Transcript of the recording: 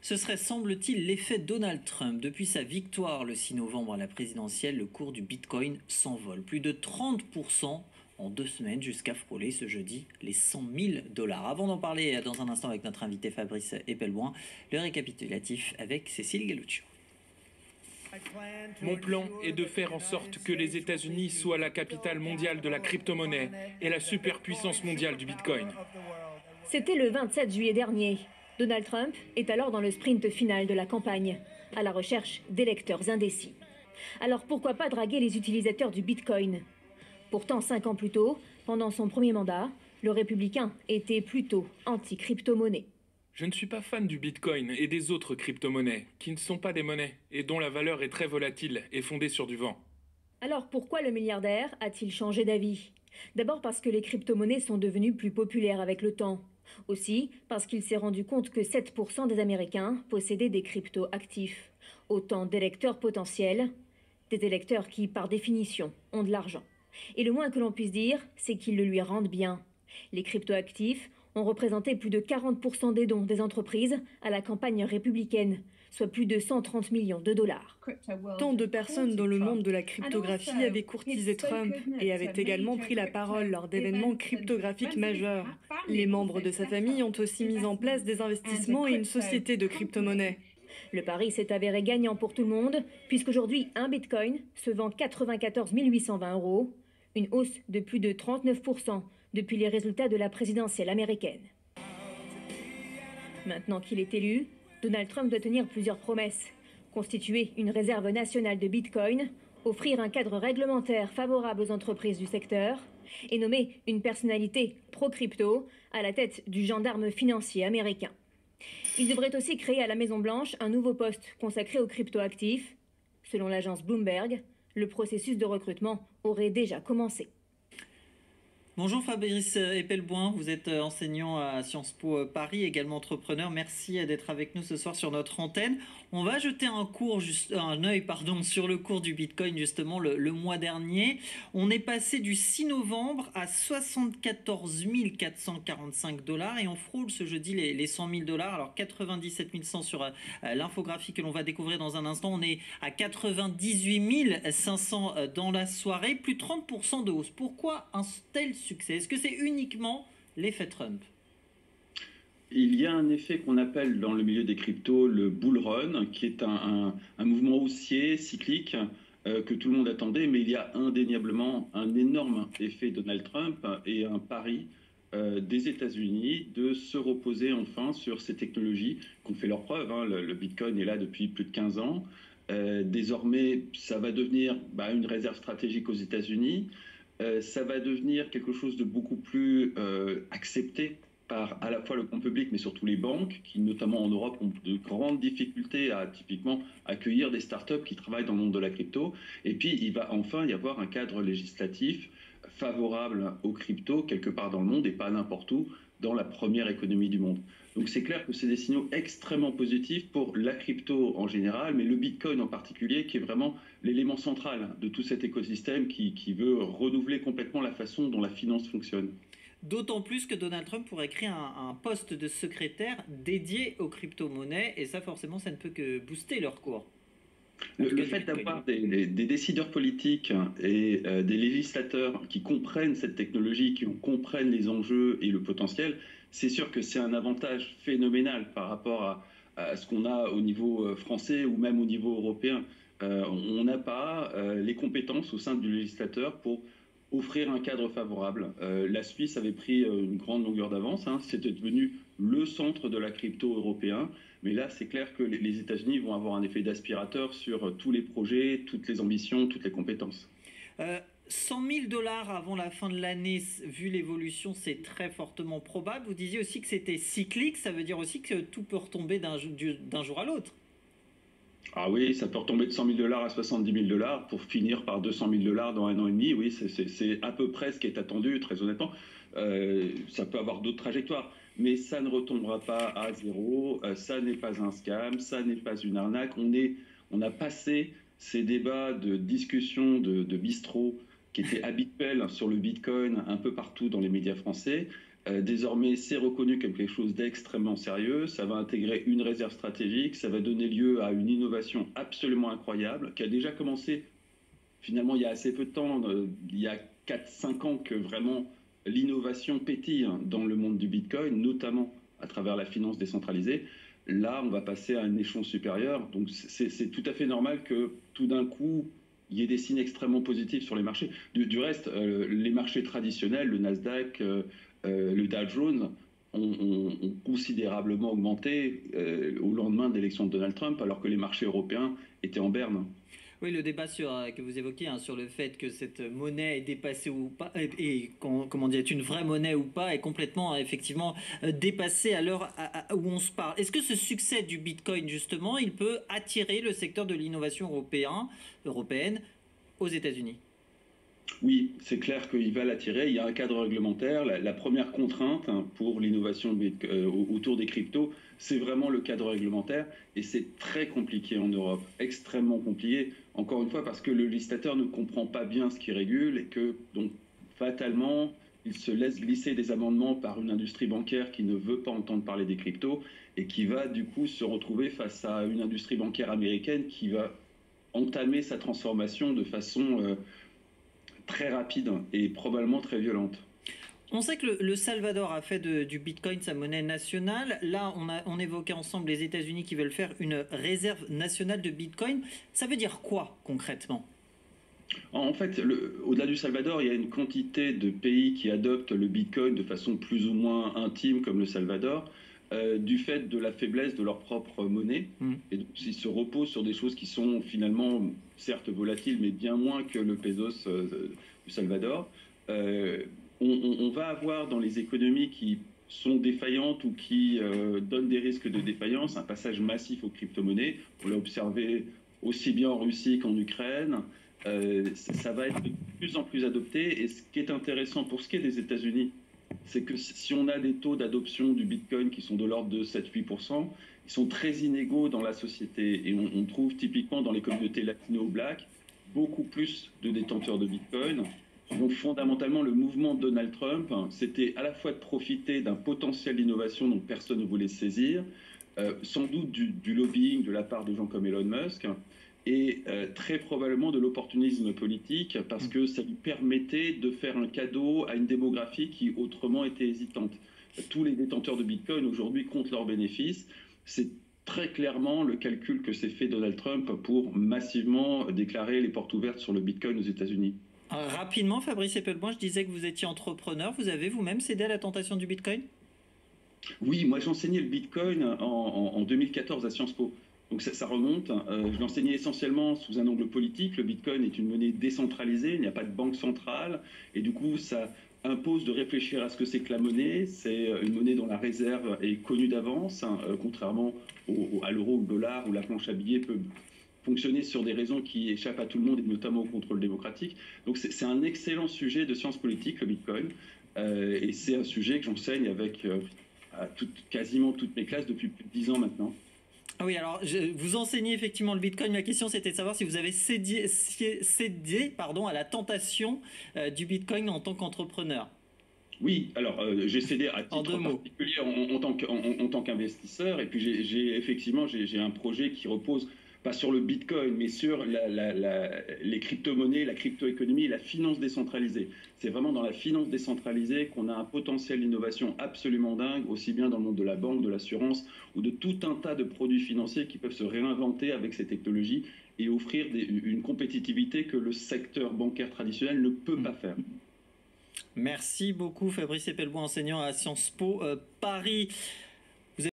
Ce serait, semble-t-il, l'effet Donald Trump. Depuis sa victoire le 6 novembre à la présidentielle, le cours du Bitcoin s'envole. Plus de 30% en 2 semaines, jusqu'à frôler ce jeudi les 100 000 dollars. Avant d'en parler dans un instant avec notre invité Fabrice Epelboin, le récapitulatif avec Cécile Galluccio. Mon plan est de faire en sorte que les États-Unis soient la capitale mondiale de la crypto-monnaie et la superpuissance mondiale du Bitcoin. C'était le 27 juillet dernier. Donald Trump est alors dans le sprint final de la campagne, à la recherche d'électeurs indécis. Alors pourquoi pas draguer les utilisateurs du Bitcoin? Pourtant, 5 ans plus tôt, pendant son premier mandat, le républicain était plutôt anti-crypto-monnaie. Je ne suis pas fan du Bitcoin et des autres crypto-monnaies, qui ne sont pas des monnaies et dont la valeur est très volatile et fondée sur du vent. Alors pourquoi le milliardaire a-t-il changé d'avis? D'abord parce que les crypto-monnaies sont devenues plus populaires avec le temps. Aussi parce qu'il s'est rendu compte que 7% des Américains possédaient des crypto-actifs. Autant d'électeurs potentiels, des électeurs qui, par définition, ont de l'argent. Et le moins que l'on puisse dire, c'est qu'ils le lui rendent bien. Les crypto-actifs ont représenté plus de 40% des dons des entreprises à la campagne républicaine, soit plus de 130 millions de dollars. Tant de personnes dans le monde de la cryptographie avaient courtisé Trump et avaient également pris la parole lors d'événements cryptographiques majeurs. Les membres de sa famille ont aussi mis en place des investissements et une société de crypto-monnaie. Le pari s'est avéré gagnant pour tout le monde, puisqu'aujourd'hui, un bitcoin se vend 94 820 €, une hausse de plus de 39% depuis les résultats de la présidentielle américaine. Maintenant qu'il est élu, Donald Trump doit tenir plusieurs promesses. Constituer une réserve nationale de bitcoin, offrir un cadre réglementaire favorable aux entreprises du secteur et nommer une personnalité pro-crypto à la tête du gendarme financier américain. Il devrait aussi créer à la Maison-Blanche un nouveau poste consacré aux cryptoactifs. Selon l'agence Bloomberg, le processus de recrutement aurait déjà commencé. Bonjour Fabrice Epelboin, vous êtes enseignant à Sciences Po Paris, également entrepreneur. Merci d'être avec nous ce soir sur notre antenne. On va jeter un œil sur le cours du Bitcoin justement le mois dernier. On est passé du 6 novembre à 74 445 dollars et on frôle ce jeudi les 100 000 dollars. Alors 97 100 sur l'infographie que l'on va découvrir dans un instant. On est à 98 500 dans la soirée, plus 30% de hausse. Pourquoi un tel succès? Est-ce que c'est uniquement l'effet Trump? Il y a un effet qu'on appelle dans le milieu des cryptos le bull run, qui est un mouvement haussier, cyclique, que tout le monde attendait, mais il y a indéniablement un énorme effet Donald Trump et un pari des États-Unis de se reposer enfin sur ces technologies qui ont fait leur preuve. Le Bitcoin est là depuis plus de 15 ans. Désormais, ça va devenir une réserve stratégique aux États-Unis. Ça va devenir quelque chose de beaucoup plus accepté par à la fois le grand public, mais surtout les banques, qui notamment en Europe ont de grandes difficultés à typiquement accueillir des startups qui travaillent dans le monde de la crypto. Et puis, il va enfin y avoir un cadre législatif favorable aux cryptos quelque part dans le monde et pas n'importe où dans la première économie du monde. Donc c'est clair que c'est des signaux extrêmement positifs pour la crypto en général, mais le Bitcoin en particulier, qui est vraiment l'élément central de tout cet écosystème qui veut renouveler complètement la façon dont la finance fonctionne. D'autant plus que Donald Trump pourrait créer un poste de secrétaire dédié aux crypto-monnaies, et ça forcément ça ne peut que booster leur cours. Le fait d'avoir des décideurs politiques et des législateurs qui comprennent cette technologie, qui comprennent les enjeux et le potentiel, c'est sûr que c'est un avantage phénoménal par rapport à ce qu'on a au niveau français ou même au niveau européen. On n'a pas les compétences au sein du législateur pour offrir un cadre favorable. La Suisse avait pris une grande longueur d'avance, c'était devenu le centre de la crypto européen, mais là c'est clair que les États-Unis vont avoir un effet d'aspirateur sur tous les projets, toutes les ambitions, toutes les compétences. 100 000 dollars avant la fin de l'année, vu l'évolution, c'est très fortement probable. Vous disiez aussi que c'était cyclique, ça veut dire aussi que tout peut retomber d'un jour à l'autre. Ah oui, ça peut retomber de 100 000 dollars à 70 000 dollars pour finir par 200 000 dollars dans 1 an et demi. Oui, c'est à peu près ce qui est attendu, très honnêtement. Ça peut avoir d'autres trajectoires, mais ça ne retombera pas à zéro. Ça n'est pas un scam, ça n'est pas une arnaque. On a passé ces débats de discussion de bistrot qui étaient habituels sur le Bitcoin un peu partout dans les médias français. Désormais, c'est reconnu comme quelque chose d'extrêmement sérieux. Ça va intégrer une réserve stratégique. Ça va donner lieu à une innovation absolument incroyable qui a déjà commencé finalement il y a assez peu de temps. Il y a 4-5 ans que vraiment l'innovation pétille dans le monde du Bitcoin, notamment à travers la finance décentralisée. Là, on va passer à un échelon supérieur. Donc, c'est tout à fait normal que tout d'un coup, il y ait des signes extrêmement positifs sur les marchés. Du reste, les marchés traditionnels, le Nasdaq, le Dow Jones, ont considérablement augmenté au lendemain de l'élection de Donald Trump, alors que les marchés européens étaient en berne. Oui, le débat que vous évoquez sur le fait que cette monnaie est dépassée ou pas, comment dire, est une vraie monnaie ou pas, est complètement effectivement dépassée à l'heure où on se parle. Est-ce que ce succès du Bitcoin, justement, il peut attirer le secteur de l'innovation européenne aux États-Unis? Oui, c'est clair qu'il va l'attirer. Il y a un cadre réglementaire. La première contrainte pour l'innovation autour des cryptos, c'est vraiment le cadre réglementaire. Et c'est très compliqué en Europe, extrêmement compliqué. Encore une fois, parce que le législateur ne comprend pas bien ce qui régule et que, donc, fatalement, il se laisse glisser des amendements par une industrie bancaire qui ne veut pas entendre parler des cryptos et qui va, du coup, se retrouver face à une industrie bancaire américaine qui va entamer sa transformation de façon très rapide et probablement très violente. On sait que le Salvador a fait du Bitcoin sa monnaie nationale. Là, on évoquait ensemble les États-Unis qui veulent faire une réserve nationale de Bitcoin. Ça veut dire quoi concrètement? En fait, au-delà du Salvador, il y a une quantité de pays qui adoptent le Bitcoin de façon plus ou moins intime, comme le Salvador, du fait de la faiblesse de leur propre monnaie. Et donc, ils se reposent sur des choses qui sont finalement, certes volatiles, mais bien moins que le pesos du Salvador. On va avoir dans les économies qui sont défaillantes ou qui donnent des risques de défaillance un passage massif aux crypto-monnaies. On l'a observé aussi bien en Russie qu'en Ukraine. Ça va être de plus en plus adopté. Et ce qui est intéressant pour ce qui est des États-Unis, c'est que si on a des taux d'adoption du Bitcoin qui sont de l'ordre de 7-8%, ils sont très inégaux dans la société. Et on trouve typiquement dans les communautés latino-black beaucoup plus de détenteurs de Bitcoin. Donc fondamentalement, le mouvement de Donald Trump, c'était à la fois de profiter d'un potentiel d'innovation dont personne ne voulait saisir, sans doute du lobbying de la part de gens comme Elon Musk, et très probablement de l'opportunisme politique, parce que ça lui permettait de faire un cadeau à une démographie qui autrement était hésitante. Tous les détenteurs de Bitcoin aujourd'hui comptent leurs bénéfices. C'est très clairement le calcul que s'est fait Donald Trump pour massivement déclarer les portes ouvertes sur le Bitcoin aux États-Unis. Rapidement, Fabrice Eppelboin, je disais que vous étiez entrepreneur. Vous avez vous-même cédé à la tentation du Bitcoin? Oui, moi j'enseignais le Bitcoin en 2014 à Sciences Po. Donc ça remonte. Je l'enseignais essentiellement sous un angle politique. Le Bitcoin est une monnaie décentralisée, il n'y a pas de banque centrale. Et du coup, ça impose de réfléchir à ce que c'est que la monnaie. C'est une monnaie dont la réserve est connue d'avance, contrairement à l'euro ou au dollar, où la planche à billets peut fonctionner sur des raisons qui échappent à tout le monde, et notamment au contrôle démocratique. Donc c'est un excellent sujet de sciences politiques, le Bitcoin. Et c'est un sujet que j'enseigne avec quasiment toutes mes classes depuis plus de 10 ans maintenant. Ah oui, alors vous enseignez effectivement le Bitcoin. Ma question, c'était de savoir si vous avez cédé à la tentation du Bitcoin en tant qu'entrepreneur. Oui, alors j'ai cédé à titre particulier en tant qu'investisseur. Et puis j'ai un projet qui repose pas sur le Bitcoin, mais sur les crypto-monnaies, la crypto-économie, la finance décentralisée. C'est vraiment dans la finance décentralisée qu'on a un potentiel d'innovation absolument dingue, aussi bien dans le monde de la banque, de l'assurance ou de tout un tas de produits financiers qui peuvent se réinventer avec ces technologies et offrir une compétitivité que le secteur bancaire traditionnel ne peut pas faire. Merci beaucoup Fabrice Eppelboin, enseignant à Sciences Po Paris.